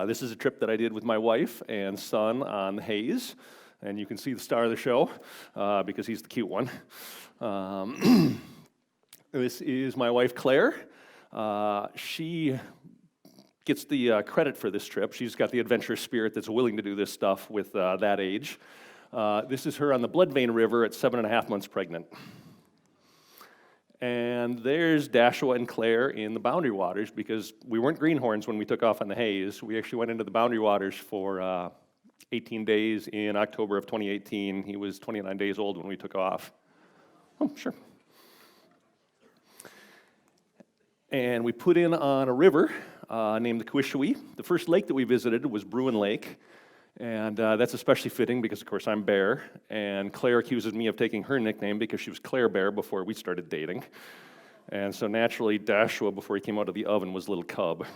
This is a trip that I did with my wife and son on the Hayes, and you can see the star of the show because he's the cute one. This is my wife, Claire. She gets the credit for this trip. She's got the adventurous spirit that's willing to do this stuff with that age. This is her on the Blood Vein River at 7.5 months pregnant. And there's Dashwa and Claire in the Boundary Waters because we weren't greenhorns when we took off on the Hayes. We actually went into the Boundary Waters for 18 days in October of 2018. He was 29 days old when we took off. Oh, sure. And we put in on a river named the Quishawee. The first lake that we visited was Bruin Lake. And that's especially fitting because, of course, I'm Bear, and Claire accuses me of taking her nickname because she was Claire Bear before we started dating. And so naturally, Dashwa, before he came out of the oven, was little cub.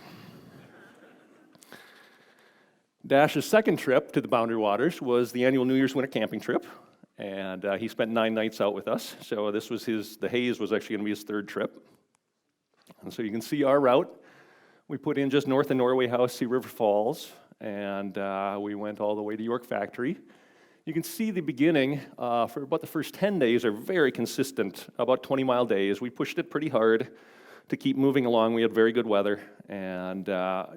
Dash's second trip to the Boundary Waters was the annual New Year's winter camping trip, and he spent 9 nights out with us. So this was the Hayes was actually going to be his third trip. And so you can see our route. We put in just north of Norway House, Sea River Falls, and we went all the way to York Factory. You can see the beginning for about the first 10 days are very consistent, about 20-mile days. We pushed it pretty hard to keep moving along. We had very good weather, and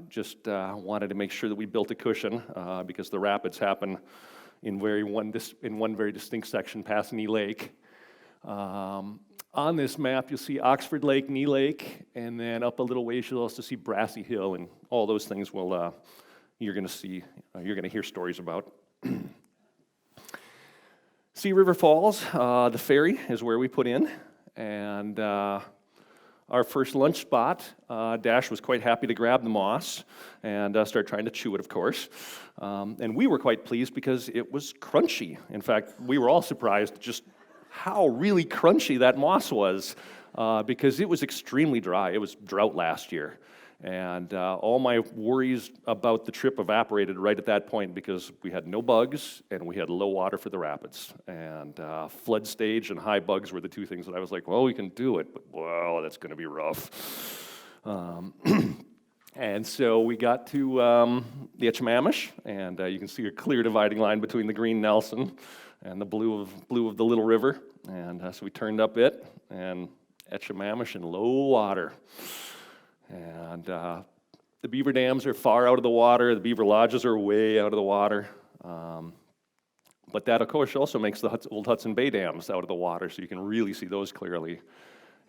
just wanted to make sure that we built a cushion because the rapids happen in one very distinct section past Knee Lake. On this map, you'll see Oxford Lake, Knee Lake, and then up a little ways you'll also see Brassy Hill, and all those things will you're going to hear stories about. Sea River Falls, the ferry is where we put in, and our first lunch spot, Dash was quite happy to grab the moss and start trying to chew it, of course. And we were quite pleased because it was crunchy. In fact, we were all surprised just how really crunchy that moss was because it was extremely dry. It was drought last year. And all my worries about the trip evaporated right at that point because we had no bugs and we had low water for the rapids. And flood stage and high bugs were the two things that I was like, well, we can do it, but wow, that's going to be rough. And so we got to the Echimamish, and you can see a clear dividing line between the green Nelson and the blue of the Little River. And so we turned up it, and Echimamish in low water. And the beaver dams are far out of the water. The beaver lodges are way out of the water. But that, of course, also makes the old Hudson Bay dams out of the water, so you can really see those clearly.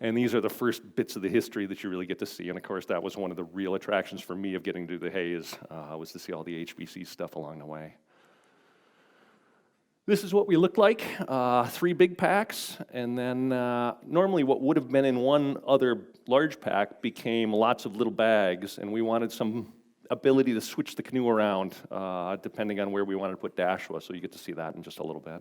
And these are the first bits of the history that you really get to see. And, of course, that was one of the real attractions for me of getting to the Hayes, was to see all the HBC stuff along the way. This is what we looked like, 3 big packs, and then normally what would have been in one other large pack became lots of little bags, and we wanted some ability to switch the canoe around depending on where we wanted to put Dashwa, so you get to see that in just a little bit.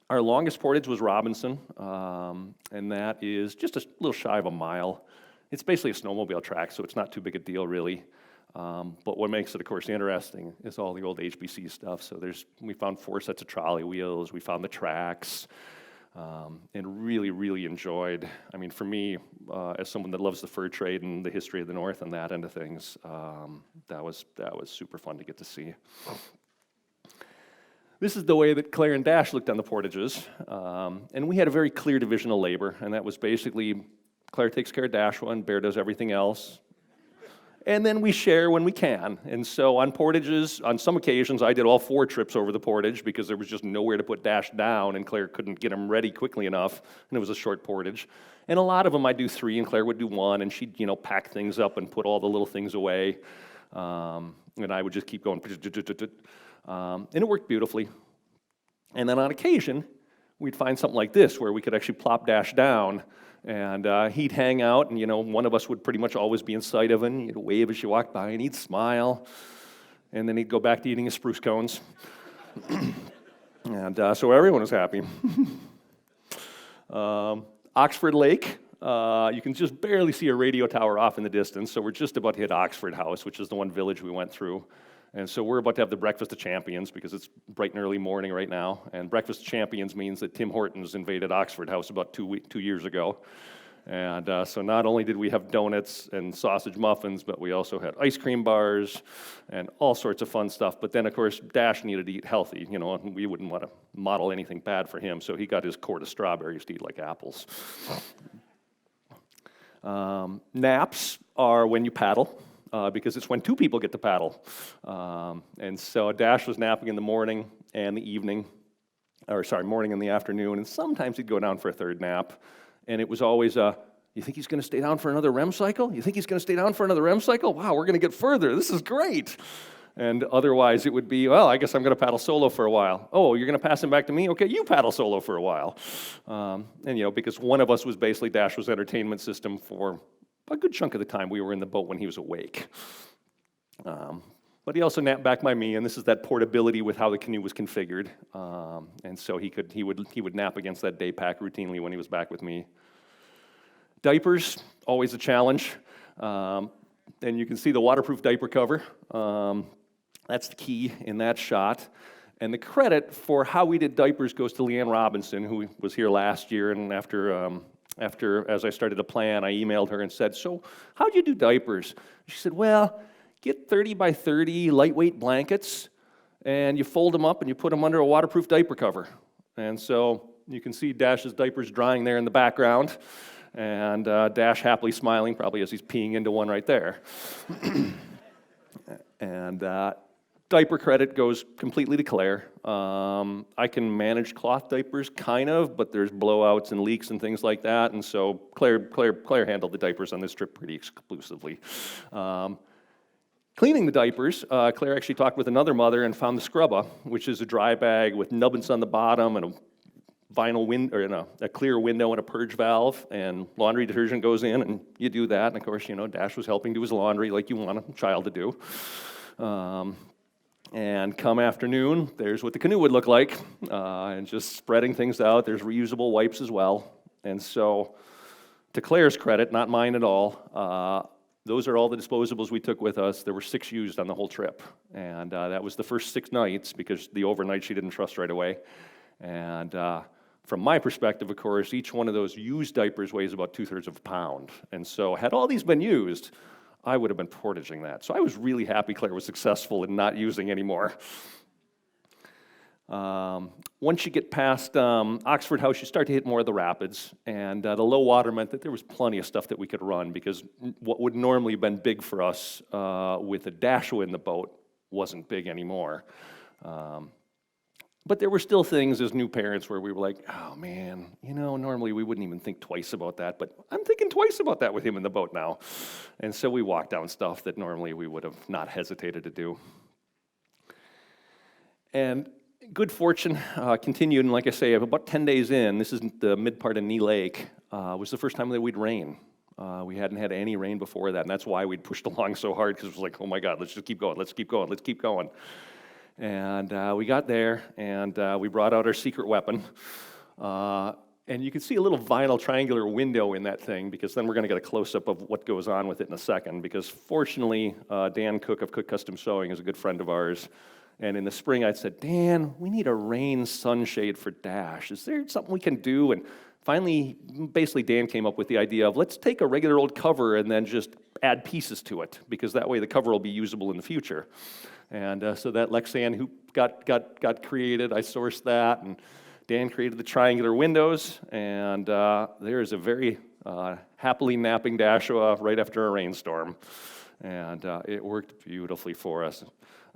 Our longest portage was Robinson, and that is just a little shy of a mile. It's basically a snowmobile track, so it's not too big a deal, really. But what makes it, of course, interesting is all the old HBC stuff. So we found 4 sets of trolley wheels, we found the tracks, and really, really enjoyed. I mean, for me, as someone that loves the fur trade and the history of the North and that end of things, that was super fun to get to see. This is the way that Claire and Dash looked on the portages, and we had a very clear division of labor, and that was basically Claire takes care of Dashwa and Bear does everything else. And then we share when we can. And so on portages, on some occasions, I did all 4 trips over the portage because there was just nowhere to put Dash down, and Claire couldn't get him ready quickly enough, and it was a short portage. And a lot of them I'd do 3, and Claire would do 1, and she'd, pack things up and put all the little things away. And I would just keep going. And it worked beautifully. And then on occasion, we'd find something like this where we could actually plop Dash down, and he'd hang out, and one of us would pretty much always be in sight of him. He'd wave as you walked by, and he'd smile, and then he'd go back to eating his spruce cones. And so everyone was happy. Oxford Lake, you can just barely see a radio tower off in the distance, so we're just about to hit Oxford House, which is the one village we went through. And so we're about to have the Breakfast of Champions because it's bright and early morning right now. And Breakfast of Champions means that Tim Hortons invaded Oxford House about 2 years ago. And so not only did we have donuts and sausage muffins, but we also had ice cream bars and all sorts of fun stuff. But then, of course, Dash needed to eat healthy, and we wouldn't want to model anything bad for him, so he got his quart of strawberries to eat like apples. Naps are when you paddle, because it's when two people get to paddle. And so Dash was napping in the morning and the evening, morning and the afternoon, and sometimes he'd go down for a third nap. And it was always, you think he's going to stay down for another REM cycle? You think he's going to stay down for another REM cycle? Wow, we're going to get further. This is great. And otherwise it would be, well, I guess I'm going to paddle solo for a while. Oh, you're going to pass him back to me? Okay, you paddle solo for a while. And, because one of us was basically Dash's entertainment system for a good chunk of the time we were in the boat when he was awake. But he also napped back by me, and this is that portability with how the canoe was configured. And so he would nap against that day pack routinely when he was back with me. Diapers, always a challenge. And you can see the waterproof diaper cover. That's the key in that shot. And the credit for how we did diapers goes to Leanne Robinson, who was here last year. And after, as I started to plan, I emailed her and said, so how'd you do diapers? She said, well, get 30 by 30 lightweight blankets, and you fold them up and you put them under a waterproof diaper cover. And so you can see Dash's diapers drying there in the background, and Dash happily smiling, probably as he's peeing into one right there. And diaper credit goes completely to Claire. I can manage cloth diapers, kind of, but there's blowouts and leaks and things like that, and so Claire handled the diapers on this trip pretty exclusively. Cleaning the diapers, Claire actually talked with another mother and found the scrubba, which is a dry bag with nubbins on the bottom and a vinyl window, a clear window and a purge valve, and laundry detergent goes in, and you do that. And of course, Dash was helping do his laundry like you want a child to do. And come afternoon, there's what the canoe would look like, and just spreading things out. There's reusable wipes as well. And so, to Claire's credit, not mine at all, those are all the disposables we took with us. There were 6 used on the whole trip. And that was the first 6 nights, because the overnight she didn't trust right away. And from my perspective, of course, each one of those used diapers weighs about 2/3 of a pound. And so had all these been used, I would have been portaging that. So I was really happy Claire was successful in not using any more. Once you get past Oxford House, you start to hit more of the rapids, and the low water meant that there was plenty of stuff that we could run, because what would normally have been big for us with a Dashwa in the boat wasn't big anymore. But there were still things as new parents where we were like, oh man, normally we wouldn't even think twice about that, but I'm thinking twice about that with him in the boat now. And so we walked down stuff that normally we would have not hesitated to do. And good fortune continued, and like I say, about 10 days in, this is the mid part of Knee Lake, was the first time that we'd rain. We hadn't had any rain before that, and that's why we'd pushed along so hard, because it was like, oh my God, let's just keep going, let's keep going, let's keep going. And we got there, and we brought out our secret weapon. And you can see a little vinyl triangular window in that thing, because then we're going to get a close-up of what goes on with it in a second. Because fortunately, Dan Cook of Cook Custom Sewing is a good friend of ours. And in the spring, I'd said, Dan, we need a rain sunshade for Dash. Is there something we can do? And finally, basically, Dan came up with the idea of, let's take a regular old cover and then just add pieces to it, because that way the cover will be usable in the future. And so that Lexan hoop got created. I sourced that, and Dan created the triangular windows. And there is a very happily napping Dashwa right after a rainstorm. And it worked beautifully for us.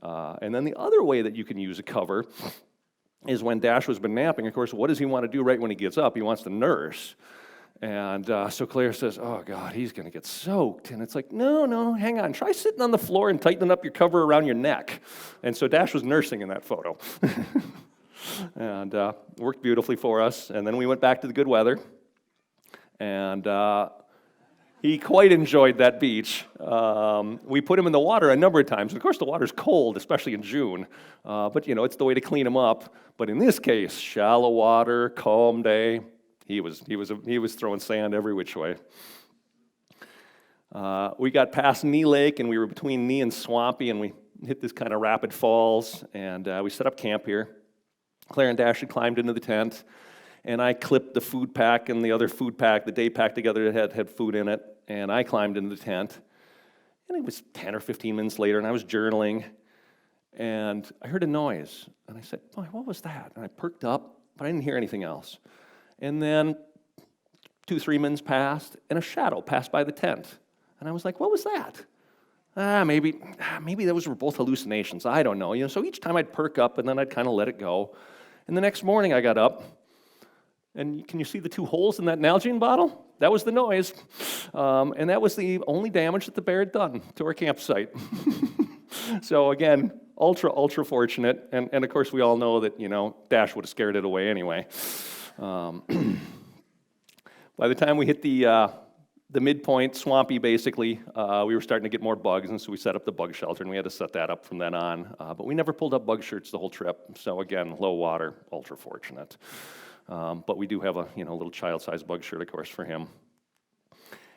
And then the other way that you can use a cover is when Dashwa's been napping. Of course, what does he want to do right when he gets up? He wants to nurse. And so Claire says, oh God, he's going to get soaked. And it's like, no, hang on. Try sitting on the floor and tightening up your cover around your neck. And so Dash was nursing in that photo. And worked beautifully for us. And then we went back to the good weather. And he quite enjoyed that beach. We put him in the water a number of times. And of course, the water's cold, especially in June. But, it's the way to clean him up. But in this case, shallow water, calm day. He was throwing sand every which way. We got past Knee Lake, and we were between Knee and Swampy, and we hit this kind of rapid falls, and we set up camp here. Claire and Dash had climbed into the tent, and I clipped the food pack and the other food pack, the day pack together that had food in it, and I climbed into the tent. And it was 10 or 15 minutes later, and I was journaling, and I heard a noise. And I said, boy, what was that? And I perked up, but I didn't hear anything else. And then 2-3 minutes passed, and a shadow passed by the tent. And I was like, what was that? Maybe those were both hallucinations. I don't know. So each time I'd perk up, and then I'd kind of let it go. And the next morning I got up, and can you see the 2 holes in that Nalgene bottle? That was the noise. And that was the only damage that the bear had done to our campsite. So again, ultra fortunate. And of course, we all know that, Dash would have scared it away anyway. By the time we hit the midpoint, swampy basically, we were starting to get more bugs, and so we set up the bug shelter, and we had to set that up from then on. But we never pulled up bug shirts the whole trip. So again, low water, ultra fortunate. But we do have a little child-sized bug shirt, of course, for him.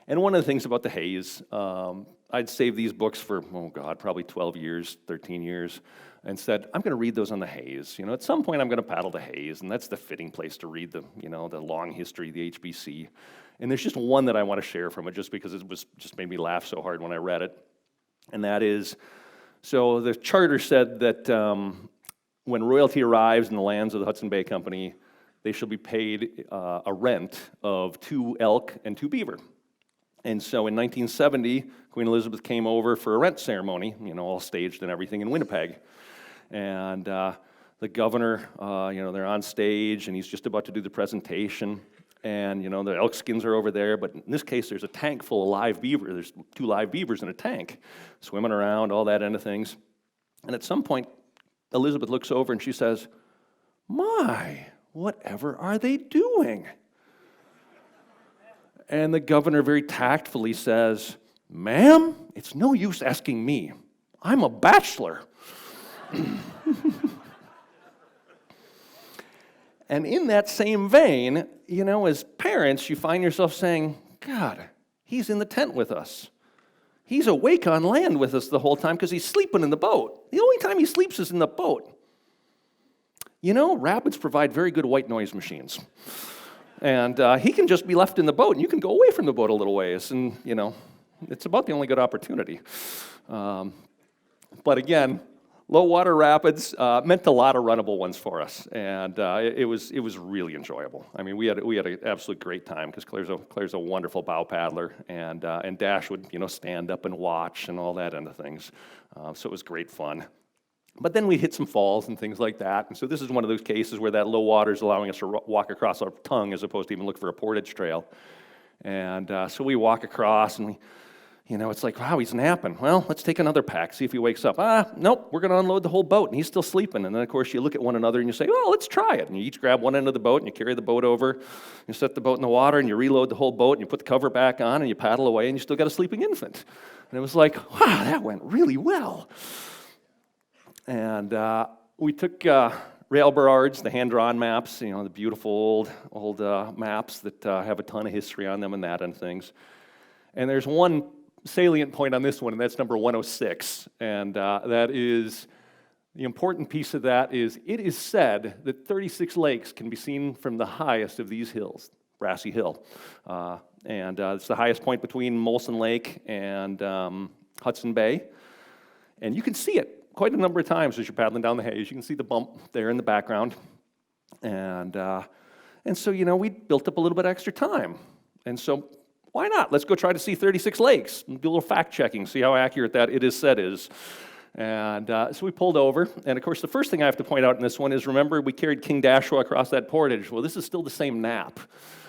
And one of the things about the haze, I'd saved these books for, probably 12 years, 13 years, and said, I'm going to read those on the haze. At some point I'm going to paddle the haze, and that's the fitting place to read the long history of the HBC. And there's just one that I want to share from it, just because it just made me laugh so hard when I read it. And that is, so the charter said that when royalty arrives in the lands of the Hudson Bay Company, they shall be paid a rent of 2 elk and 2 beaver. And so in 1970, Queen Elizabeth came over for a rent ceremony, all staged and everything in Winnipeg. And the governor, they're on stage, and he's just about to do the presentation. And, the elk skins are over there, but in this case, there's a tank full of live beaver. There's 2 live beavers in a tank, swimming around, all that end of things. And at some point, Elizabeth looks over and she says, my, whatever are they doing? And the governor very tactfully says, ma'am, it's no use asking me. I'm a bachelor. And in that same vein, as parents, you find yourself saying, God, he's in the tent with us. He's awake on land with us the whole time because he's sleeping in the boat. The only time he sleeps is in the boat. Rapids provide very good white noise machines. And he can just be left in the boat, and you can go away from the boat a little ways. And, it's about the only good opportunity. But again, low water rapids meant a lot of runnable ones for us, and it was really enjoyable. I mean, we had an absolute great time because Claire's a wonderful bow paddler, and Dash would stand up and watch and all that end of things. So it was great fun. But then we hit some falls and things like that, and so this is one of those cases where that low water is allowing us to walk across our tongue as opposed to even look for a portage trail. And so we walk across, and we. It's like, wow, he's napping. Well, let's take another pack, see if he wakes up. Nope, we're going to unload the whole boat, and he's still sleeping. And then, of course, you look at one another, and you say, well, let's try it. And you each grab one end of the boat, and you carry the boat over. You set the boat in the water, and you reload the whole boat, and you put the cover back on, and you paddle away, and you still got a sleeping infant. And it was like, wow, that went really well. And we took rail Berards, the hand-drawn maps, the beautiful old maps that have a ton of history on them and that and things. And there's one salient point on this one, and that's number 106, and that is, the important piece of that is, it is said that 36 lakes can be seen from the highest of these hills, Brassey Hill, and it's the highest point between Molson Lake and Hudson Bay, and you can see it quite a number of times as you're paddling down the haze. You can see the bump there in the background, and so, we built up a little bit of extra time, and so why not? Let's go try to see 36 lakes. Do a little fact checking, see how accurate that it is said is. And so we pulled over. And of course, the first thing I have to point out in this one is, remember, we carried King Dashwa across that portage. Well, this is still the same nap.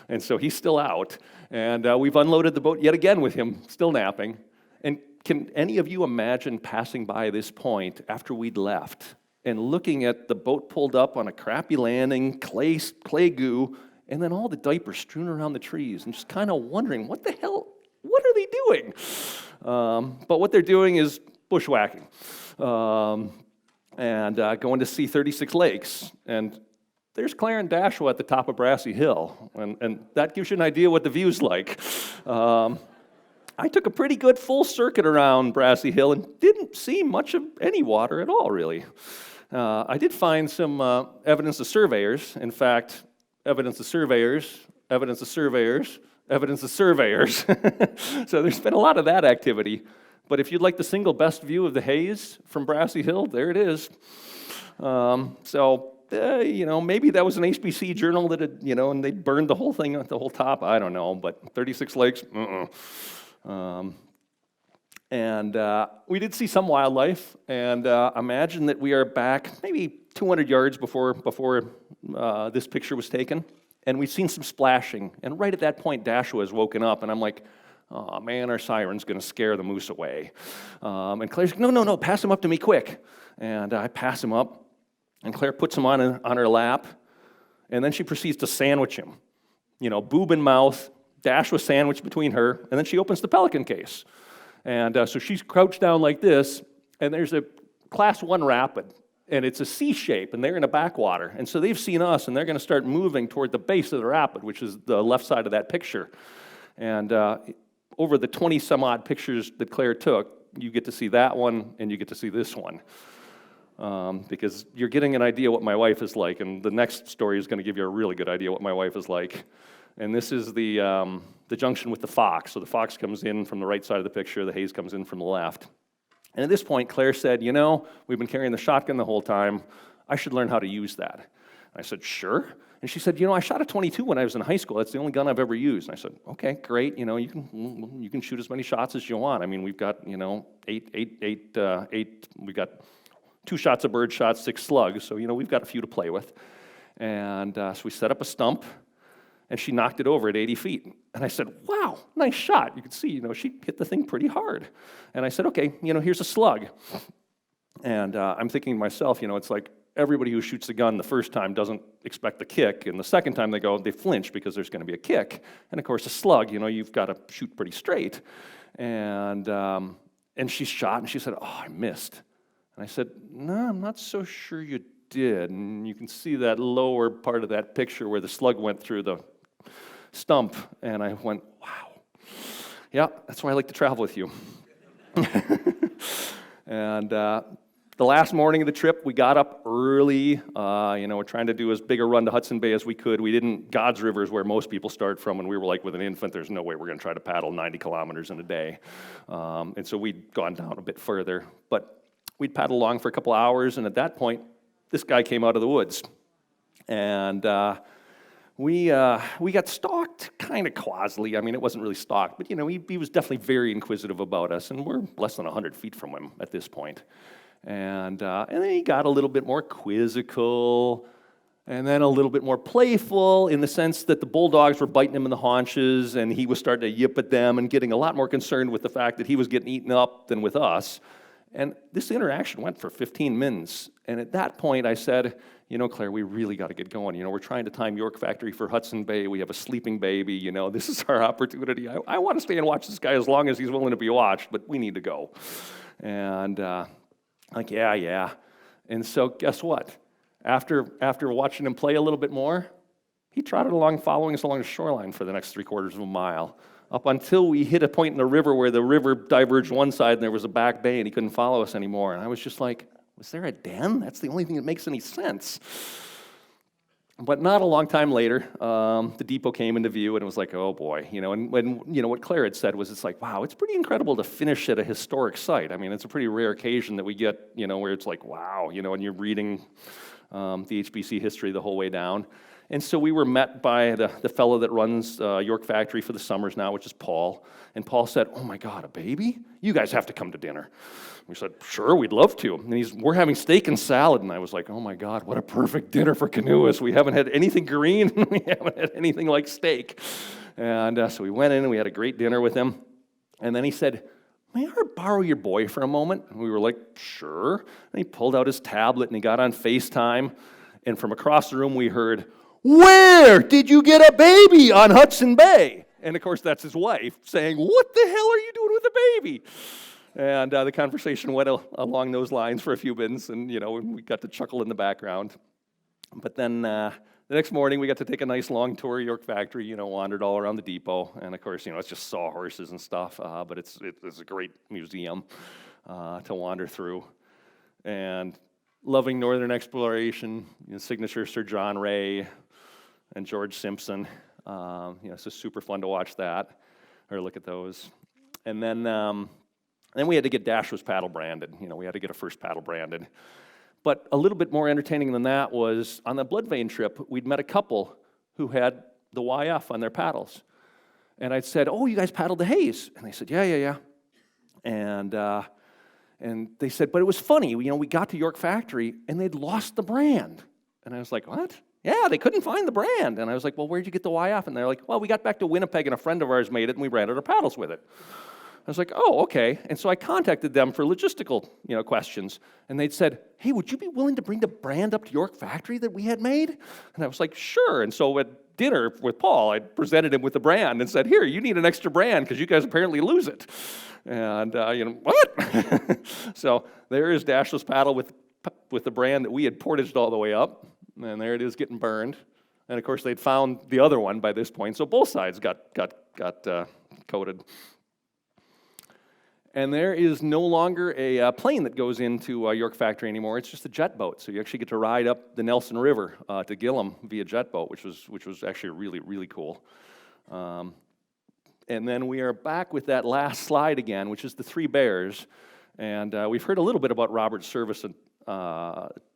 And so he's still out. And we've unloaded the boat yet again with him, still napping. And can any of you imagine passing by this point after we'd left and looking at the boat pulled up on a crappy landing, clay goo, and then all the diapers strewn around the trees, and just kind of wondering, what the hell, what are they doing? But what they're doing is bushwhacking and going to see 36 lakes. And there's Claire and Dashwa at the top of Brassey Hill, and that gives you an idea what the view's like. I took a pretty good full circuit around Brassey Hill and didn't see much of any water at all, really. I did find some evidence of surveyors. In fact, evidence of surveyors, evidence of surveyors, evidence of surveyors. So there's been a lot of that activity. But if you'd like the single best view of the haze from Brassey Hill, there it is. Maybe that was an HBC journal that had, and they burned the whole thing, the whole top. I don't know, but 36 lakes, And we did see some wildlife, and imagine that we are back maybe 200 yards before this picture was taken, and we've seen some splashing. And right at that point, Dashwa has woken up, and I'm like, oh man, our siren's going to scare the moose away. And Claire's like, no, pass him up to me quick. And I pass him up, and Claire puts him on her lap, and then she proceeds to sandwich him. Boob in mouth, Dashwa sandwiched between her, and then she opens the pelican case. And so she's crouched down like this, and there's a class 1 rapid, and it's a C shape, and they're in a backwater. And so they've seen us, and they're going to start moving toward the base of the rapid, which is the left side of that picture. And over the 20-some-odd pictures that Claire took, you get to see that one, and you get to see this one. Because you're getting an idea what my wife is like, and the next story is going to give you a really good idea what my wife is like. And this is the junction with the fox. So the fox comes in from the right side of the picture, the haze comes in from the left. And at this point, Claire said, we've been carrying the shotgun the whole time. I should learn how to use that. I said, sure. And she said, I shot a .22 when I was in high school. That's the only gun I've ever used. And I said, okay, great. You can shoot as many shots as you want. I mean, we've got, eight. We got 2 shots of bird shot, 6 slugs. So, we've got a few to play with. And so we set up a stump, and she knocked it over at 80 feet. And I said, wow, nice shot. You can see, she hit the thing pretty hard. And I said, okay, here's a slug. And I'm thinking to myself, it's like everybody who shoots a gun the first time doesn't expect the kick. And the second time they flinch because there's going to be a kick. And of course, a slug, you've got to shoot pretty straight. And she shot, and she said, oh, I missed. And I said, no, I'm not so sure you did. And you can see that lower part of that picture where the slug went through the stump. And I went, wow. Yeah, that's why I like to travel with you. And the last morning of the trip, we got up early. We're trying to do as big a run to Hudson Bay as we could. We didn't, God's River is where most people start from, and we were like, with an infant, there's no way we're going to try to paddle 90 kilometers in a day. And so we'd gone down a bit further. But we'd paddle along for a couple hours, and at that point, this guy came out of the woods. And we got stalked kind of quasily. I mean, it wasn't really stalked, but he was definitely very inquisitive about us, and we're less than 100 feet from him at this point. And then he got a little bit more quizzical, and then a little bit more playful in the sense that the bulldogs were biting him in the haunches, and he was starting to yip at them and getting a lot more concerned with the fact that he was getting eaten up than with us. And this interaction went for 15 minutes. And at that point, I said, Claire, we really got to get going. We're trying to time York Factory for Hudson Bay. We have a sleeping baby. This is our opportunity. I want to stay and watch this guy as long as he's willing to be watched, but we need to go. And yeah. And so guess what? After watching him play a little bit more, he trotted along, following us along the shoreline for the next 3/4 of a mile, up until we hit a point in the river where the river diverged one side and there was a back bay and he couldn't follow us anymore. And I was just like, was there a den? That's the only thing that makes any sense. But not a long time later, the depot came into view, and it was like, oh boy, and when what Claire had said was, it's like, wow, it's pretty incredible to finish at a historic site. I mean, it's a pretty rare occasion that we get, where it's like, wow, and you're reading the HBC history the whole way down. And so we were met by the fellow that runs York Factory for the summers now, which is Paul. And Paul said, oh my God, a baby? You guys have to come to dinner. We said, sure, we'd love to. And we're having steak and salad. And I was like, oh my God, what a perfect dinner for canoeists. We haven't had anything green. We haven't had anything like steak. And so we went in and we had a great dinner with him. And then he said, may I borrow your boy for a moment? And we were like, sure. And he pulled out his tablet and he got on FaceTime. And from across the room we heard, where did you get a baby on Hudson Bay? And of course, that's his wife saying, what the hell are you doing with a baby? And the conversation went along those lines for a few minutes, and we got to chuckle in the background. But then the next morning, we got to take a nice long tour of York Factory, wandered all around the depot. And of course, it's just sawhorses and stuff, but it's a great museum to wander through. And loving Northern exploration, signature Sir John Ray, and George Simpson. It's just super fun to watch that, or look at those. And then we had to get Dashwa's paddle branded. We had to get a first paddle branded. But a little bit more entertaining than that was on the Blood Vein trip, we'd met a couple who had the YF on their paddles. And I'd said, "Oh, you guys paddled the Hayes?" And they said, yeah. And they said, "But it was funny, we got to York Factory and they'd lost the brand." And I was like, "What?" "Yeah, they couldn't find the brand." And I was like, "Well, where'd you get the YF?" And they're like, "Well, we got back to Winnipeg and a friend of ours made it and we branded our paddles with it." I was like, "Oh, okay." And so I contacted them for logistical, questions. And they'd said, "Hey, would you be willing to bring the brand up to York Factory that we had made?" And I was like, "Sure." And so at dinner with Paul, I presented him with the brand and said, "Here, you need an extra brand because you guys apparently lose it." And, what? So there is Dashwa's paddle with the brand that we had portaged all the way up. And there it is getting burned. And of course, they'd found the other one by this point. So both sides got coated. And there is no longer a plane that goes into York Factory anymore. It's just a jet boat. So you actually get to ride up the Nelson River to Gillam via jet boat, which was actually really, really cool. And then we are back with that last slide again, which is the three bears. And we've heard a little bit about Robert Service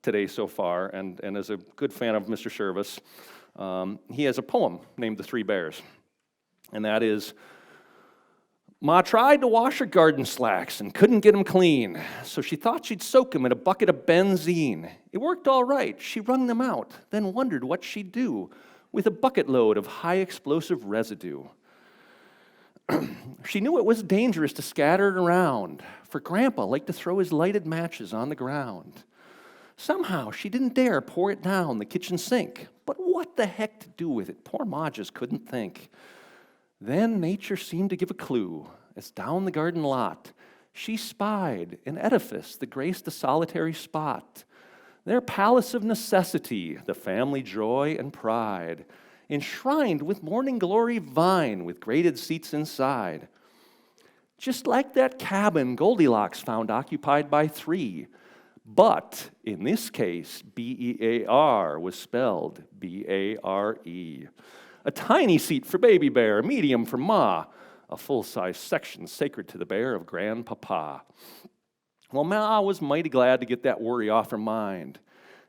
today so far. And as a good fan of Mr. Service, he has a poem named The Three Bears. And that is, "Ma tried to wash her garden slacks and couldn't get 'em clean, so she thought she'd soak 'em in a bucket of benzene. It worked all right. She wrung them out, then wondered what she'd do with a bucket load of high explosive residue. She knew it was dangerous to scatter it around, for Grandpa liked to throw his lighted matches on the ground. Somehow she didn't dare pour it down the kitchen sink, but what the heck to do with it, poor Ma just couldn't think. Then nature seemed to give a clue, as down the garden lot she spied an edifice that graced a solitary spot, their palace of necessity, the family joy and pride, enshrined with morning glory vine with graded seats inside. Just like that cabin Goldilocks found occupied by three, but in this case, B-E-A-R was spelled B-A-R-E. A tiny seat for baby bear, a medium for Ma, a full-size section sacred to the bear of grandpapa. Well, Ma was mighty glad to get that worry off her mind,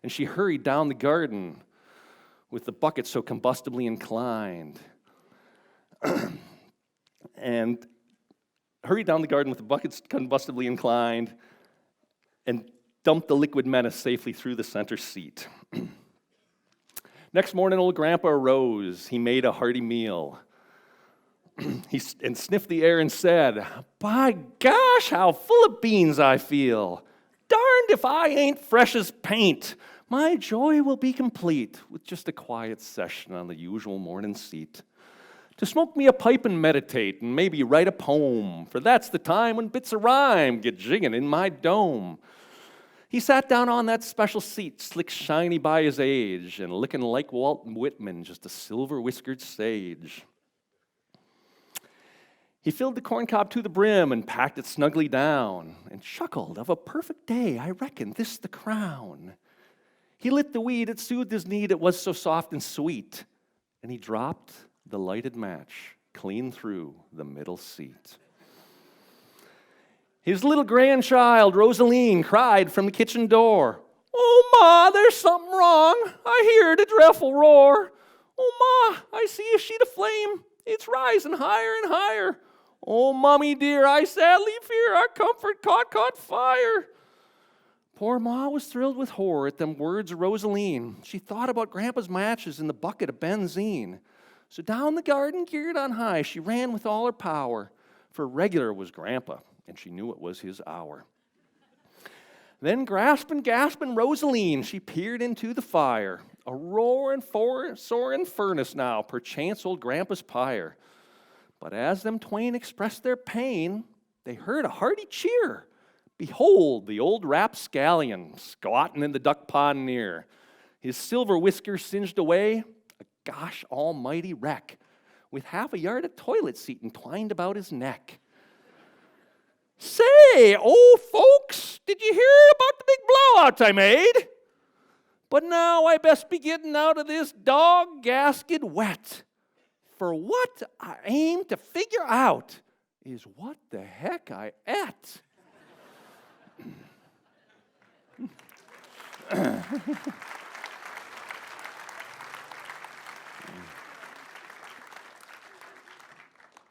and she hurried down the garden with the bucket so combustibly inclined. And hurried down the garden with the buckets combustibly inclined and dumped the liquid menace safely through the center seat. Next morning, old Grandpa arose. He made a hearty meal. And sniffed the air and said, "By gosh, how full of beans I feel. Darned if I ain't fresh as paint. My joy will be complete with just a quiet session on the usual morning seat. To smoke me a pipe and meditate and maybe write a poem, for that's the time when bits of rhyme get jigging in my dome." He sat down on that special seat, slick shiny by his age, and looking like Walt Whitman, just a silver-whiskered sage. He filled the corncob to the brim and packed it snugly down, and chuckled, "Of a perfect day, I reckon this the crown." He lit the weed, it soothed his need, it was so soft and sweet, and he dropped the lighted match clean through the middle seat. His little grandchild, Rosaline, cried from the kitchen door, "Oh, Ma, there's something wrong. I hear the dreadful roar. Oh, Ma, I see a sheet of flame. It's rising higher and higher. Oh, Mummy dear, I sadly fear our comfort caught fire." Poor Ma was thrilled with horror at them words of Rosaline. She thought about Grandpa's matches in the bucket of benzene. So down the garden, geared on high, she ran with all her power, for regular was Grandpa, and she knew it was his hour. Then gasping Rosaline, she peered into the fire, a roaring, soaring furnace now, perchance old Grandpa's pyre. But as them twain expressed their pain, they heard a hearty cheer. Behold, the old rapscallion, squatting in the duck pond near, his silver whiskers singed away, a gosh almighty wreck, with half a yard of toilet seat entwined about his neck. "Say, old folks, did you hear about the big blowouts I made? But now I best be getting out of this dog gasket wet. For what I aim to figure out is what the heck I ate.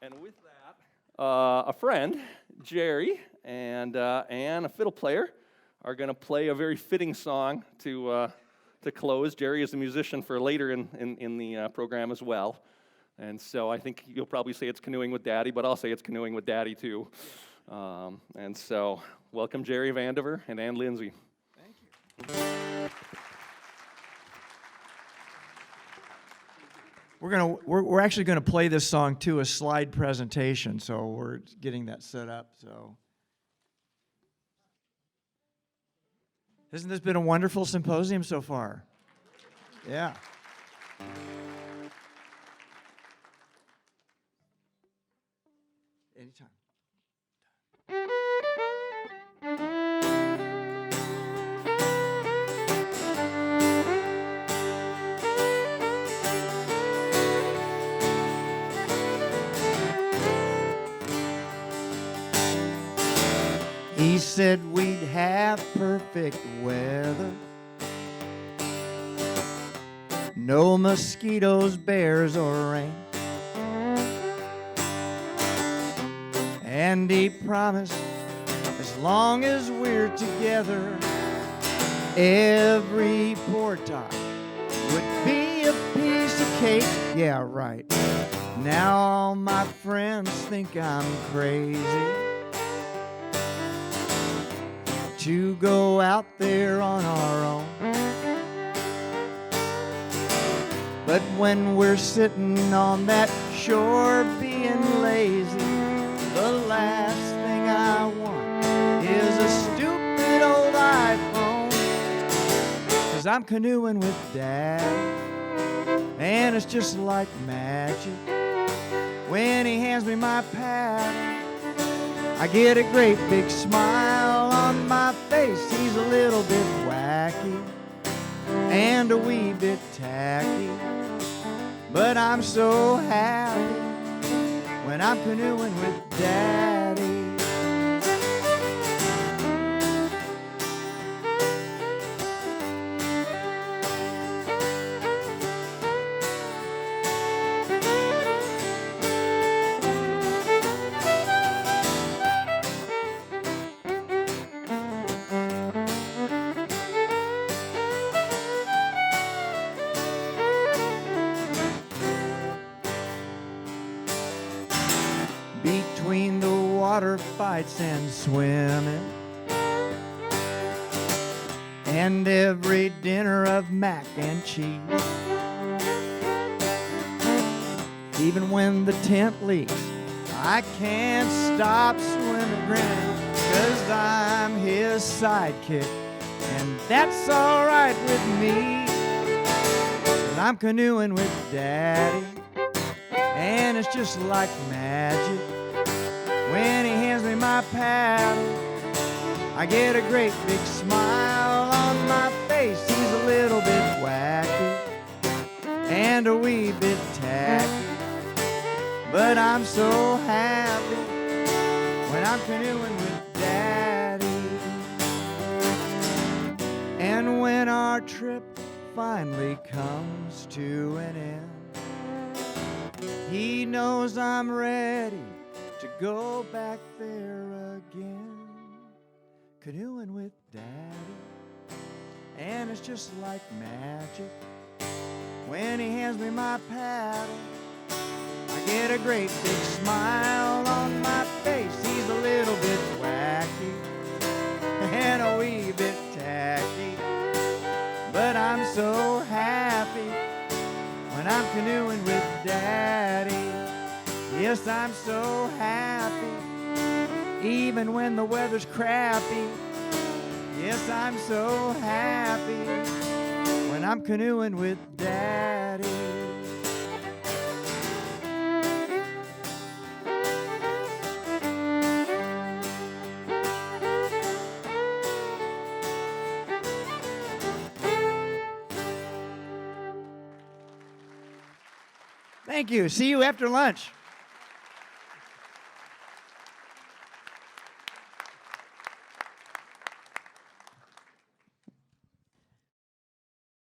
And with that, a friend, Jerry, and Ann, a fiddle player, are going to play a very fitting song to close. Jerry is a musician for later in the program as well. And so I think you'll probably say it's Canoeing with Daddy, but I'll say it's Canoeing with Daddy too. And so welcome Jerry Vandiver and Ann Lindsay. Thank you. We're actually going to play this song to a slide presentation, so we're getting that set up. So, hasn't this been a wonderful symposium so far? Yeah. Anytime. He said we'd have perfect weather, no mosquitoes, bears, or rain. And he promised as long as we're together, every portage would be a piece of cake. Yeah, right. Now all my friends think I'm crazy to go out there on our own. But when we're sitting on that shore being lazy, the last thing I want is a stupid old iPhone. 'Cause I'm canoeing with Dad, and it's just like magic. When he hands me my paddle, I get a great big smile on my face. He's a little bit wacky and a wee bit tacky, but I'm so happy when I'm canoeing with Daddy. Between the water fights and swimming, and every dinner of mac and cheese, even when the tent leaks, I can't stop swimming, grinning, 'cause I'm his sidekick, and that's all right with me. 'Cause I'm canoeing with Daddy, and it's just like magic. When he hands me my paddle, I get a great big smile on my face. He's a little bit wacky and a wee bit tacky, but I'm so happy when I'm canoeing with Daddy. And when our trip finally comes to an end, he knows I'm ready to go back there again, canoeing with Daddy, and it's just like magic. When he hands me my paddle, I get a great big smile on my face. He's a little bit wacky and a wee bit tacky, but I'm so happy when I'm canoeing with Daddy. Yes, I'm so happy, even when the weather's crappy. Yes, I'm so happy when I'm canoeing with Daddy. Thank you. See you after lunch.